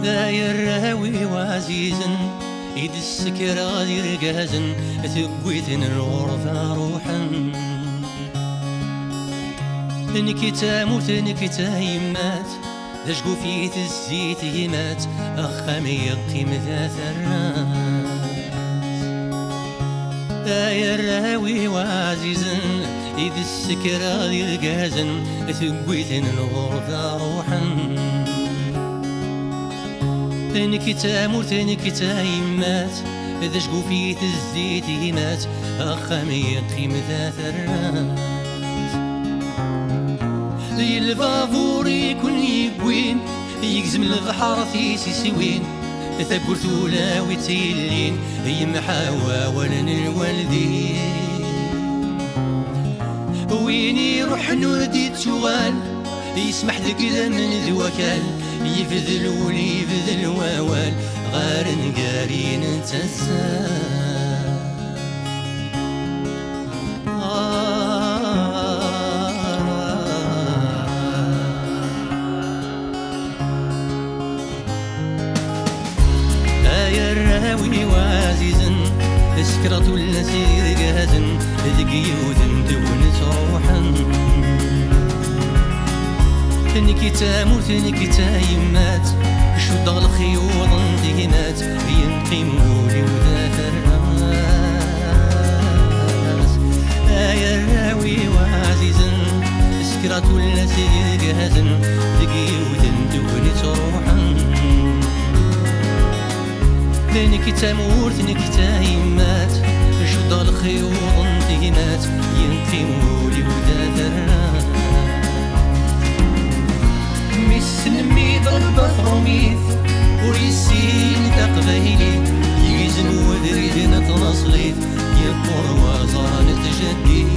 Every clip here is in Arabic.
داير وعزيزا يد السكرة يرقازن ثقويتن الغرفة روحا نكتا موت نكتا يمات دشقو فيت الزيت يمات أخامي يقيم ذات الراس داير وعزيزا يد السكرة يرقازن ثقويتن الغرفة روحا نكتا موت نكتا يمات إذا شقو فيت الزيت يمات أخامي يقيم ذات الراس البابور يكون يقوين يقزم البحر في سيسوين ثقول ثولا ويتيلين يمحاوى ولن الوالدين وين يروح نودي تشوال يسمح ذك من ذوكال يفذل ولي يفذل ووال غار نقارين تسال الراوي وعزيزا سكرة النسير قازن ذقيود دون روحا نكتا موت نكتا يمات شد الخيوط انتهمات ينقم لي وذات الراس الراوي وعزيزا سكرة النسير قازن ذقيود دون روحا نكتا موت نكتا يمات شد الخيوط انتهمات ينقموا لي وذات الراس مسن ميت ربط رميث وريسين تقبيلي يزن وذريد نتنصليت يبور وزار نتجديد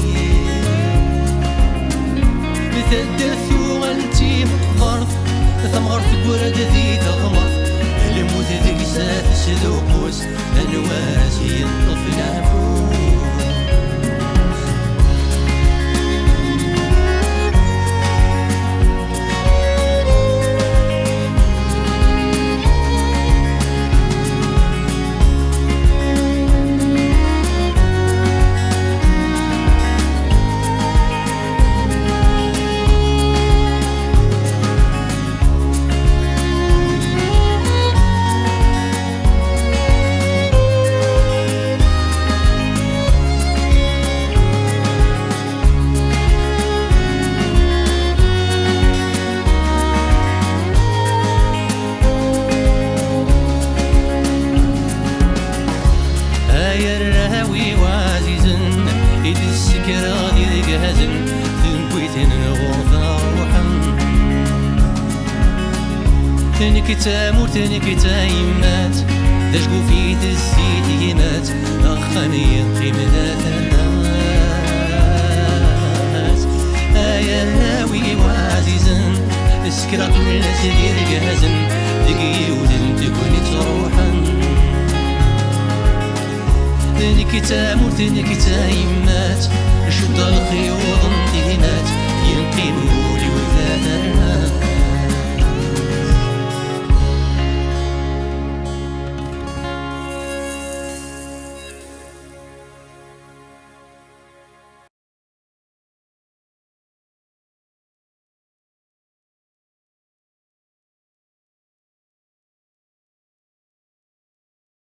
مثدث وغلتي مقبرت ثمغرت قرد ذي تغمض الموت ذيك سات سلوكوس النواس ينطف العفوس الراوي وعزيزا يد السكرة يرقازن ثنبويتن الغرفة روحا نكتا موت نكتا يمات دشقو فيت الزيت يمات أخامي يقيم ذات الراس الراوي وعزيزا سكرة الناس يرقازن ذقيود تكون تروحا نكتا موت نكتا يمات شد الخيوط انتهمات ينقموا لي وذات الراس